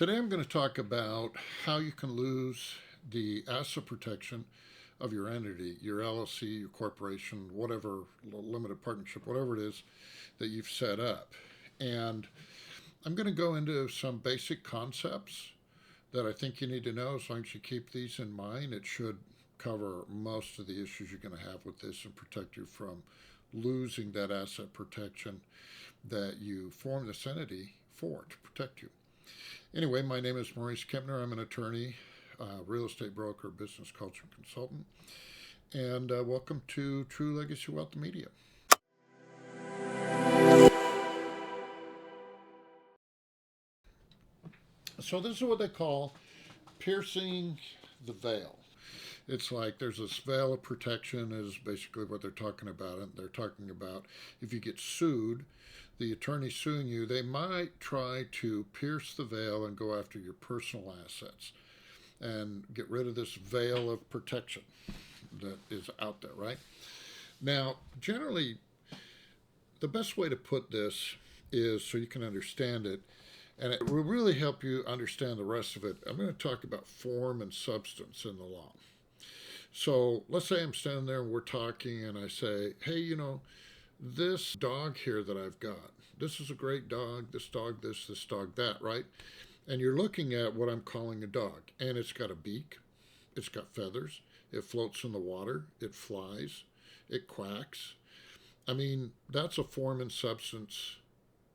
Today I'm going to talk about how you can lose the asset protection of your entity, your LLC, your corporation, whatever, limited partnership, whatever it is that you've set up. And I'm going to go into some basic concepts that I think you need to know. As long as you keep these in mind, it should cover most of the issues you're going to have with this and protect you from losing that asset protection that you formed this entity for to protect you. Anyway, my name is Maurice Kempner. I'm an attorney, real estate broker, business culture consultant, and welcome to True Legacy Wealth Media. So this is what they call piercing the veil. It's like there's this veil of protection is basically what they're talking about. And they're talking about if you get sued, the attorney suing you, they might try to pierce the veil and go after your personal assets and get rid of this veil of protection that is out there, right? Now, generally, the best way to put this is so you can understand it, and it will really help you understand the rest of it. I'm going to talk about form and substance in the law. So let's say I'm standing there and we're talking, and I say, hey, this dog here that I've got, this is a great dog, this dog that, right? And you're looking at what I'm calling a dog, and it's got a beak, it's got feathers, it floats in the water, it flies, it quacks. I mean, that's a form and substance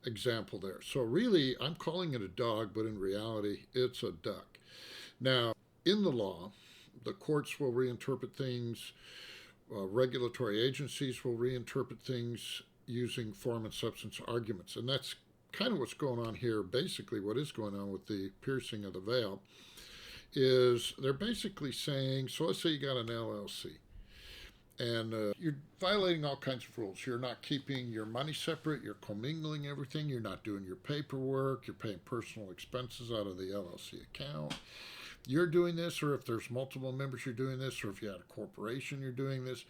example there. So really, I'm calling it a dog, but in reality, it's a duck. Now, in the law, the courts will reinterpret things, regulatory agencies will reinterpret things using form and substance arguments. And that's kind of what's going on here. Basically, what is going on with the piercing of the veil is they're basically saying, so let's say you got an LLC, and you're violating all kinds of rules. You're not keeping your money separate. You're commingling everything. You're not doing your paperwork. You're paying personal expenses out of the LLC account. You're doing this, or if there's multiple members, you're doing this, or if you had a corporation, you're doing this.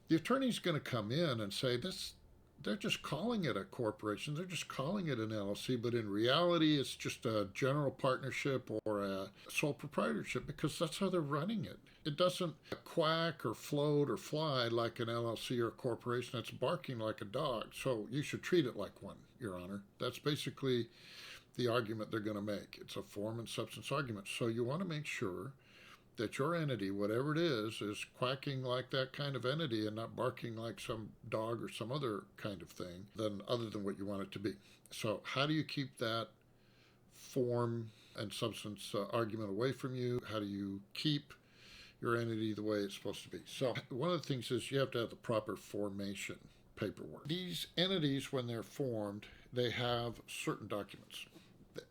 The attorney's going to come in and say this. They're just calling it a corporation. They're just calling it an LLC, but in reality, it's just a general partnership or a sole proprietorship because that's how they're running it. It doesn't quack or float or fly like an LLC or a corporation that's barking like a dog. So you should treat it like one, Your Honor. That's basically the argument they're going to make. It's a form and substance argument. So you want to make sure that your entity, whatever it is quacking like that kind of entity and not barking like some dog or some other kind of thing other than what you want it to be. So how do you keep that form and substance argument away from you? How do you keep your entity the way it's supposed to be? So one of the things is you have to have the proper formation paperwork. These entities, when they're formed, they have certain documents.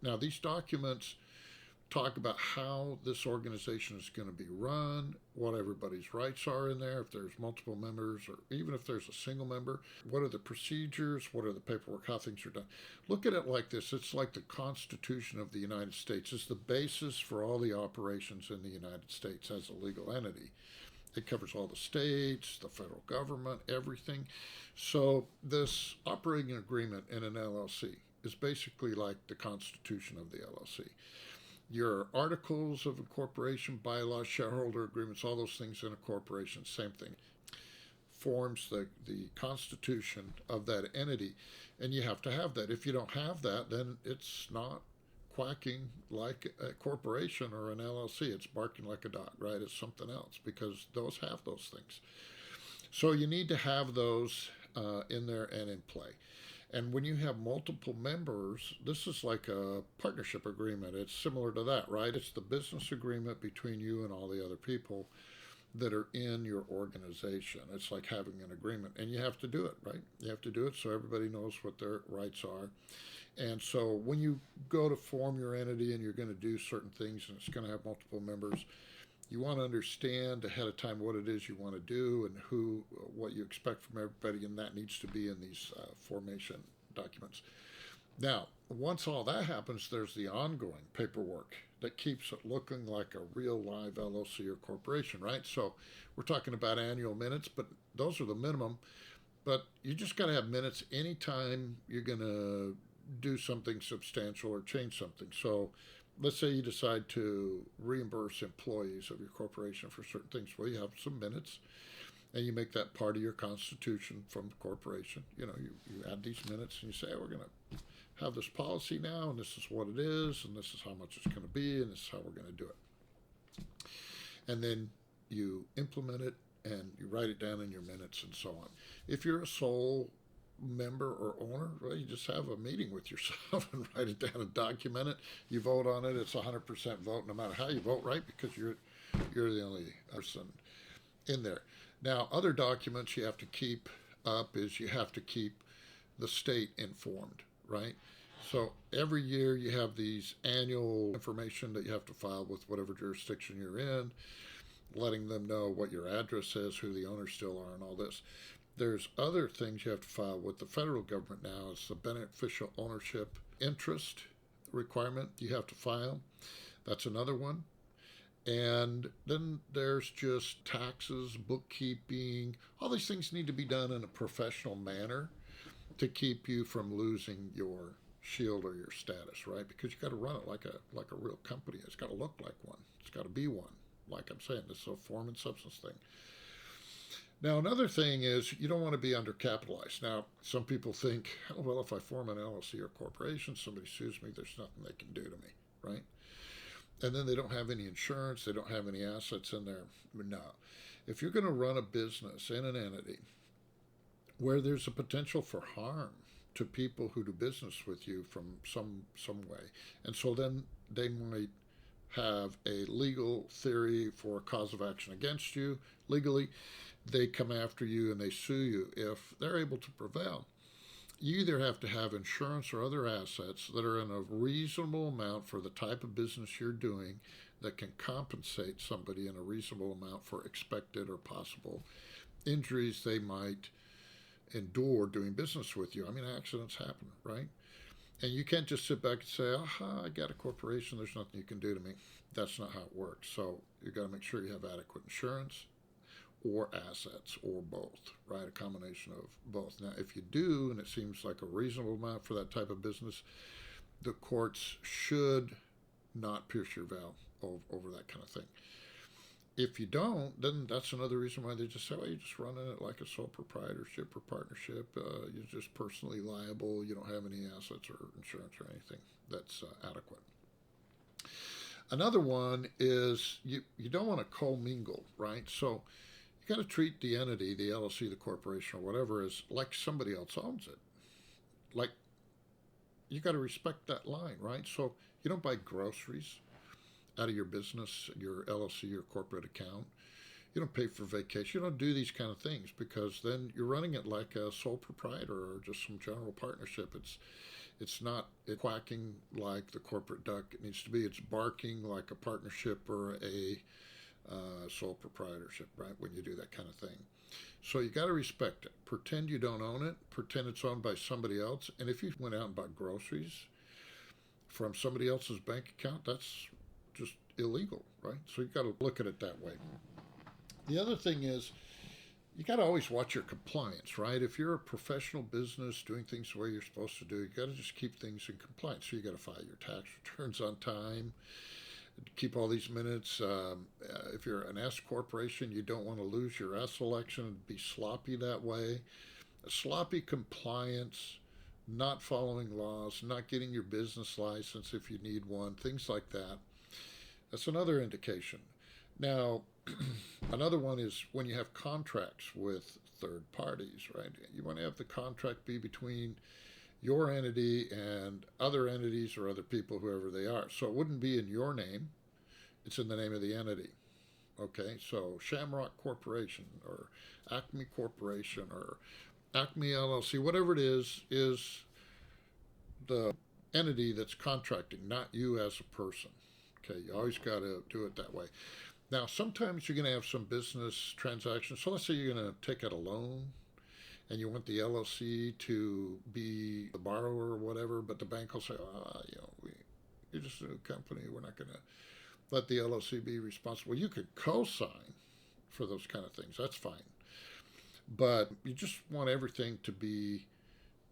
Now, these documents talk about how this organization is going to be run, what everybody's rights are in there, if there's multiple members, or even if there's a single member, what are the procedures, what are the paperwork, how things are done. Look at it like this. It's like the Constitution of the United States. It's the basis for all the operations in the United States as a legal entity. It covers all the states, the federal government, everything. So this operating agreement in an LLC is basically like the Constitution of the LLC. Your articles of incorporation, bylaws, shareholder agreements, all those things in a corporation, same thing. Forms the constitution of that entity, and you have to have that. If you don't have that, then it's not quacking like a corporation or an LLC. It's barking like a dog, right? It's something else because those have those things. So you need to have those in there and in play. And when you have multiple members, this is like a partnership agreement. It's similar to that, right? It's the business agreement between you and all the other people that are in your organization. It's like having an agreement, and you have to do it, right? You have to do it so everybody knows what their rights are. And so when you go to form your entity and you're going to do certain things and it's going to have multiple members, you want to understand ahead of time what it is you want to do and what you expect from everybody, and that needs to be in these formation documents. Now, once all that happens, there's the ongoing paperwork that keeps it looking like a real live LLC or corporation, right? So we're talking about annual minutes, but those are the minimum. But you just got to have minutes anytime you're going to do something substantial or change something. So let's say you decide to reimburse employees of your corporation for certain things. Well, you have some minutes and you make that part of your constitution from the corporation. You add these minutes and you say, we're going to have this policy now, and this is what it is, and this is how much it's going to be, and this is how we're going to do it. And then you implement it and you write it down in your minutes and so on. If you're a sole member or owner, well, you just have a meeting with yourself and write it down and document it. You vote on it. It's 100% vote, no matter how you vote, right? Because you're the only person in there. Now, other documents you have to keep up is you have to keep the state informed, right? So every year you have these annual information that you have to file with whatever jurisdiction you're in, letting them know what your address is, who the owners still are, and all this. There's other things you have to file with the federal government now. It's the beneficial ownership interest requirement you have to file. That's another one. And then there's just taxes, bookkeeping. All these things need to be done in a professional manner to keep you from losing your shield or your status, right? Because you got to run it like a real company. It's got to look like one. It's got to be one. Like I'm saying, this is a form and substance thing. Now, another thing is you don't want to be undercapitalized. Now, some people think, oh, well, if I form an LLC or corporation, somebody sues me, there's nothing they can do to me, right? And then they don't have any insurance, they don't have any assets in there. No. If you're going to run a business in an entity where there's a potential for harm to people who do business with you from some way, and so then they might have a legal theory for a cause of action against you legally, they come after you and they sue you. If they're able to prevail, you either have to have insurance or other assets that are in a reasonable amount for the type of business you're doing that can compensate somebody in a reasonable amount for expected or possible injuries they might endure doing business with you. I mean, accidents happen, right? And you can't just sit back and say, aha, I got a corporation, there's nothing you can do to me. That's not how it works. So you've got to make sure you have adequate insurance or assets or both, right? A combination of both. Now, if you do, and it seems like a reasonable amount for that type of business, the courts should not pierce your veil over that kind of thing. If you don't, then that's another reason why they just say, well, you're just running it like a sole proprietorship or partnership. You're just personally liable. You don't have any assets or insurance or anything that's adequate. Another one is you don't want to co-mingle, right? So you got to treat the entity, the LLC, the corporation, or whatever, as like somebody else owns it. Like, you got to respect that line, right? So you don't buy groceries out of your business, your LLC, your corporate account. You don't pay for vacation. You don't do these kind of things because then you're running it like a sole proprietor or just some general partnership. It's not quacking like the corporate duck it needs to be. It's barking like a partnership or a sole proprietorship, right? When you do that kind of thing. So you got to respect it. Pretend you don't own it. Pretend it's owned by somebody else. And if you went out and bought groceries from somebody else's bank account, that's just illegal, right? So you got to look at it that way. The other thing is you got to always watch your compliance, right? If you're a professional business doing things the way you're supposed to do, you got to just keep things in compliance. So you got to file your tax returns on time, keep all these minutes. If you're an S corporation, you don't want to lose your S election and be sloppy that way. Sloppy compliance, not following laws, not getting your business license if you need one, things like that. That's another indication. Now, another one is when you have contracts with third parties, right? You want to have the contract be between your entity and other entities or other people, whoever they are. So it wouldn't be in your name. It's in the name of the entity. Okay, so Shamrock Corporation or Acme Corporation or Acme LLC, whatever it is the entity that's contracting, not you as a person. Okay, you always got to do it that way. Now, sometimes you're going to have some business transactions. So let's say you're going to take out a loan and you want the LLC to be the borrower or whatever, but the bank will say, you're just a new company. We're not going to let the LLC be responsible. You could co-sign for those kind of things. That's fine. But you just want everything to be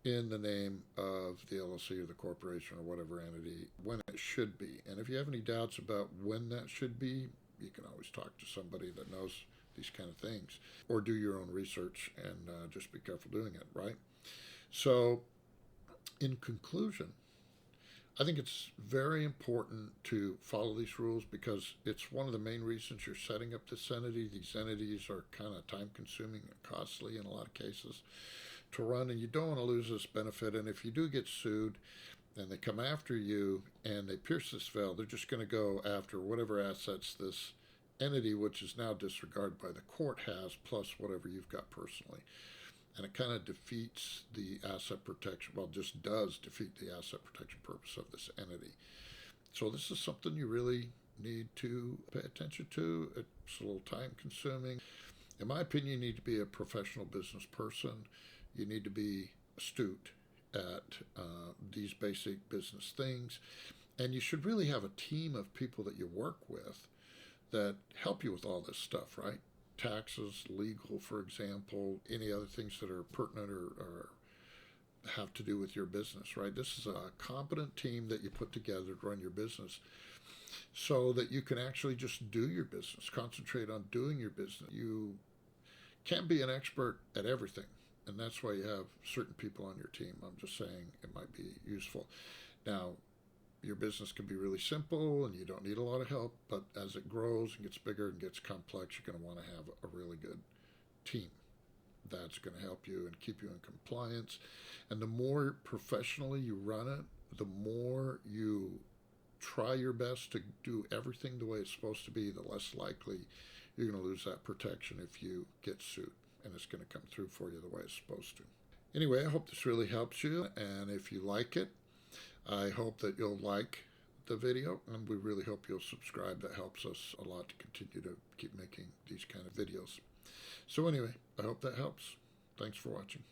in the name of the LLC or the corporation or whatever entity when it should be. And if you have any doubts about when that should be, you can always talk to somebody that knows these kind of things, or do your own research and just be careful doing it, right? So, in conclusion, I think it's very important to follow these rules because it's one of the main reasons you're setting up this entity. These entities are kind of time consuming and costly in a lot of cases to run, and you don't want to lose this benefit. And if you do get sued and they come after you and they pierce this veil, they're just going to go after whatever assets this entity, which is now disregarded by the court, has, plus whatever you've got personally. And it kind of defeats the asset protection, well, just does defeat the asset protection purpose of this entity. So this is something you really need to pay attention to. It's a little time consuming. In my opinion, you need to be a professional business person. You need to be astute at these basic business things. And you should really have a team of people that you work with that help you with all this stuff, right? Taxes, legal, for example, any other things that are pertinent or have to do with your business, right? This is a competent team that you put together to run your business so that you can actually just do your business, concentrate on doing your business. You can't be an expert at everything, and that's why you have certain people on your team. I'm just saying it might be useful. Now, your business can be really simple and you don't need a lot of help, but as it grows and gets bigger and gets complex, you're going to want to have a really good team that's going to help you and keep you in compliance. And the more professionally you run it, the more you try your best to do everything the way it's supposed to be, the less likely you're going to lose that protection if you get sued, and it's going to come through for you the way it's supposed to. Anyway, I hope this really helps you, and if you like it, I hope that you'll like the video, and we really hope you'll subscribe. That helps us a lot to continue to keep making these kind of videos. So anyway, I hope that helps. Thanks for watching.